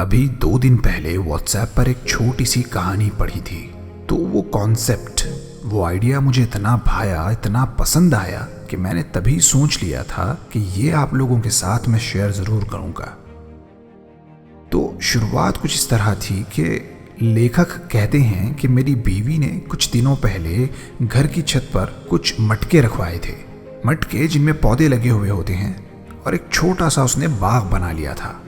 अभी 2 दिन पहले व्हाट्सएप पर एक छोटी सी कहानी पढ़ी थी। तो वो कॉन्सेप्ट, वो आइडिया मुझे इतना भाया, इतना पसंद आया कि मैंने तभी सोच लिया था कि ये आप लोगों के साथ मैं शेयर ज़रूर करूँगा। तो शुरुआत कुछ इस तरह थी कि लेखक कहते हैं कि मेरी बीवी ने कुछ दिनों पहले घर की छत पर कुछ मटके रखवाए थे। मटके जिनमें पौधे लगे हुए होते हैं, और एक छोटा सा उसने बाग बना लिया था।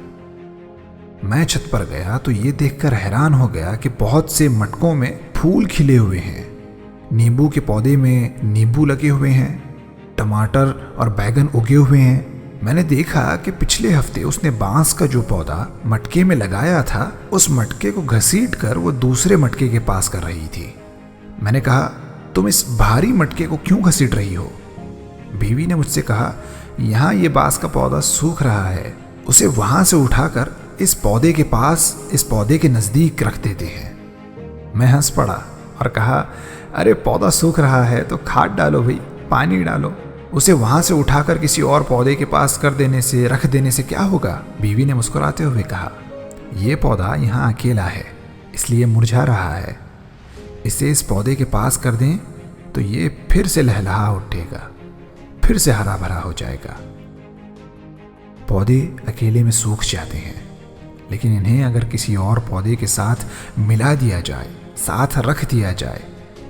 मैं छत पर गया तो ये देखकर हैरान हो गया कि बहुत से मटकों में फूल खिले हुए हैं। नींबू के पौधे में नींबू लगे हुए हैं, टमाटर और बैगन उगे हुए हैं। मैंने देखा कि पिछले हफ्ते उसने बांस का जो पौधा मटके में लगाया था, उस मटके को घसीट कर वो दूसरे मटके के पास कर रही थी। मैंने कहा, तुम इस भारी मटके को क्यों घसीट रही हो? बीवी ने मुझसे कहा, यहाँ ये बांस का पौधा सूख रहा है, उसे वहां से उठाकर इस पौधे के पास, इस पौधे के नजदीक रख देते हैं। मैं हंस पड़ा और कहा, अरे पौधा सूख रहा है तो खाद डालो भाई, पानी डालो। उसे वहां से उठाकर किसी और पौधे के पास कर देने से, रख देने से क्या होगा? बीवी ने मुस्कुराते हुए कहा, ये पौधा यहाँ अकेला है, इसलिए मुरझा रहा है। इसे इस पौधे के पास कर दें तो ये फिर से लहलहा उठेगा, फिर से हरा भरा हो जाएगा। पौधे अकेले में सूख जाते हैं, लेकिन इन्हें अगर किसी और पौधे के साथ मिला दिया जाए, साथ रख दिया जाए,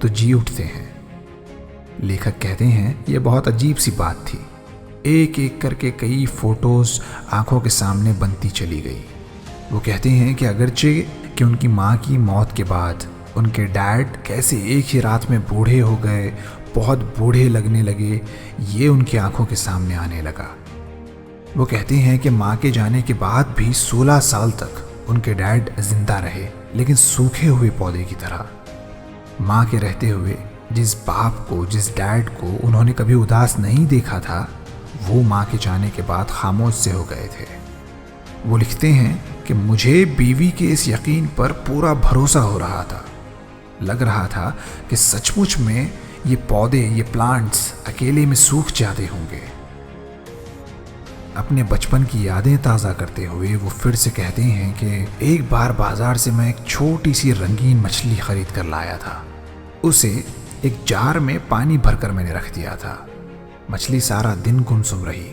तो जी उठते हैं। लेखक कहते हैं यह बहुत अजीब सी बात थी। एक एक करके कई फोटोज आंखों के सामने बनती चली गई। वो कहते हैं कि अगरचे कि उनकी माँ की मौत के बाद उनके डैड कैसे एक ही रात में बूढ़े हो गए, बहुत बूढ़े लगने लगे, ये उनकी आंखों के सामने आने लगा। वो कहते हैं कि माँ के जाने के बाद भी 16 साल तक उनके डैड जिंदा रहे, लेकिन सूखे हुए पौधे की तरह। माँ के रहते हुए जिस बाप को, जिस डैड को उन्होंने कभी उदास नहीं देखा था, वो माँ के जाने के बाद खामोश से हो गए थे। वो लिखते हैं कि मुझे बीवी के इस यकीन पर पूरा भरोसा हो रहा था। लग रहा था कि सचमुच में ये पौधे, ये प्लांट्स अकेले में सूख जाते होंगे। अपने बचपन की यादें ताज़ा करते हुए वो फिर से कहते हैं कि एक बार बाजार से मैं एक छोटी सी रंगीन मछली खरीद कर लाया था। उसे एक जार में पानी भरकर मैंने रख दिया था। मछली सारा दिन गुमसुम रही।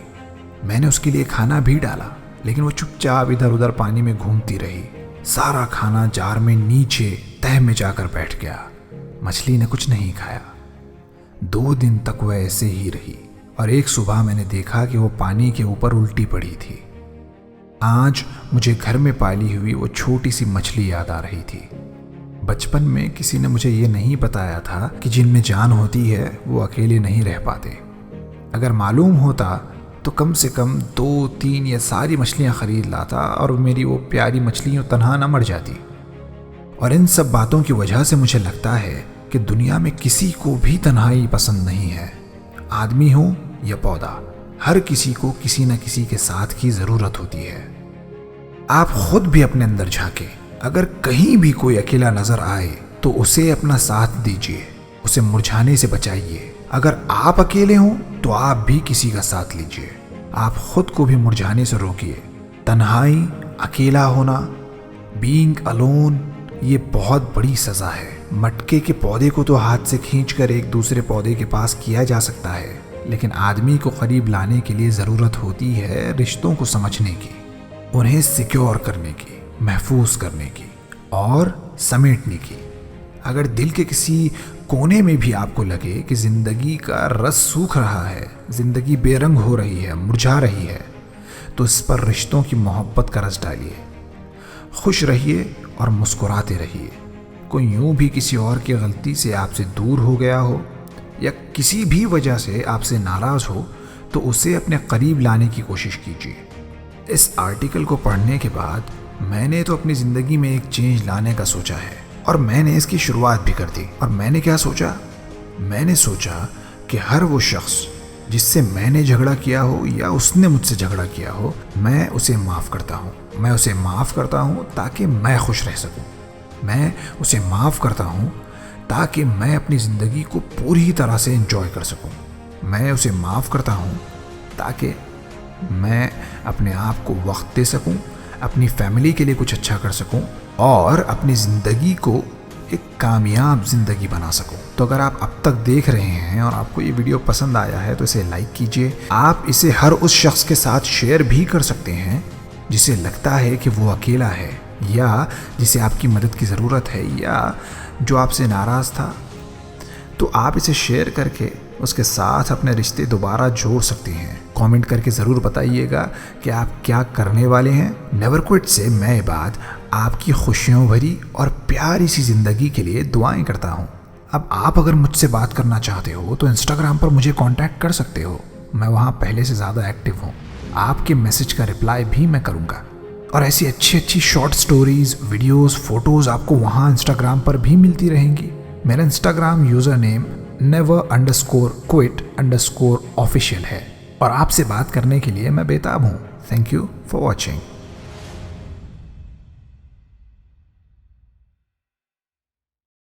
मैंने उसके लिए खाना भी डाला, लेकिन वो चुपचाप इधर उधर पानी में घूमती रही। सारा खाना जार में नीचे तह में जाकर बैठ गया। मछली ने कुछ नहीं खाया। 2 दिन तक वह ऐसे ही रही, और एक सुबह मैंने देखा कि वो पानी के ऊपर उल्टी पड़ी थी। आज मुझे घर में पाली हुई वो छोटी सी मछली याद आ रही थी। बचपन में किसी ने मुझे ये नहीं बताया था कि जिनमें जान होती है वो अकेले नहीं रह पाते। अगर मालूम होता तो कम से कम 2-3 या सारी मछलियाँ खरीद लाता और मेरी वो प्यारी मछलियाँ तन्हा न मर जाती। और इन सब बातों की वजह से मुझे लगता है कि दुनिया में किसी को भी तन्हाई पसंद नहीं है। आदमी हो या पौधा, हर किसी को किसी न किसी के साथ की जरूरत होती है। आप खुद भी अपने अंदर झांके। अगर कहीं भी कोई अकेला नजर आए तो उसे अपना साथ दीजिए, उसे मुरझाने से बचाइए। अगर आप अकेले हों तो आप भी किसी का साथ लीजिए। आप खुद को भी मुरझाने से रोकिए। तन्हाई, अकेला होना, बीइंग अलोन, ये बहुत बड़ी सजा है। मटके के पौधे को तो हाथ से खींचकर एक दूसरे पौधे के पास किया जा सकता है, लेकिन आदमी को करीब लाने के लिए ज़रूरत होती है रिश्तों को समझने की, उन्हें सिक्योर करने की, महफूज करने की और समेटने की। अगर दिल के किसी कोने में भी आपको लगे कि ज़िंदगी का रस सूख रहा है, ज़िंदगी बेरंग हो रही है, मुरझा रही है, तो इस पर रिश्तों की मोहब्बत का रस डालिए। खुश रहिए और मुस्कुराते रहिए। कोई यूं भी किसी और की गलती से आपसे दूर हो गया हो या किसी भी वजह से आपसे नाराज़ हो, तो उसे अपने करीब लाने की कोशिश कीजिए। इस आर्टिकल को पढ़ने के बाद मैंने तो अपनी ज़िंदगी में एक चेंज लाने का सोचा है, और मैंने इसकी शुरुआत भी कर दी। और मैंने क्या सोचा? मैंने सोचा कि हर वो शख्स जिससे मैंने झगड़ा किया हो या उसने मुझसे झगड़ा किया हो, मैं उसे माफ़ करता हूँ। मैं उसे माफ़ करता हूँ ताकि मैं खुश रह सकूँ। मैं उसे माफ़ करता हूँ ताकि मैं अपनी ज़िंदगी को पूरी तरह से एंजॉय कर सकूँ। मैं उसे माफ़ करता हूँ ताकि मैं अपने आप को वक्त दे सकूँ, अपनी फैमिली के लिए कुछ अच्छा कर सकूं और अपनी ज़िंदगी को एक कामयाब ज़िंदगी बना सकूं। तो अगर आप अब तक देख रहे हैं और आपको ये वीडियो पसंद आया है तो इसे लाइक कीजिए। आप इसे हर उस शख्स के साथ शेयर भी कर सकते हैं जिसे लगता है कि वो अकेला है या जिसे आपकी मदद की ज़रूरत है या जो आपसे नाराज़ था। तो आप इसे शेयर करके उसके साथ अपने रिश्ते दोबारा जोड़ सकते हैं। कमेंट करके ज़रूर बताइएगा कि आप क्या करने वाले हैं। नेवर क्विट से मैं इबाद आपकी खुशियों भरी और प्यारी सी ज़िंदगी के लिए दुआएं करता हूँ। अब आप अगर मुझसे बात करना चाहते हो तो इंस्टाग्राम पर मुझे कांटेक्ट कर सकते हो। मैं वहाँ पहले से ज़्यादा एक्टिव हूँ। आपके मैसेज का रिप्लाई भी मैं करूँगा और ऐसी अच्छी शॉर्ट स्टोरीज़, वीडियोज़, फ़ोटोज़ आपको वहाँ इंस्टाग्राम पर भी मिलती रहेंगी। मेरा इंस्टाग्राम यूज़र नेम never_quit_official है और आपसे बात करने के लिए मैं बेताब हूँ। Thank you for watching.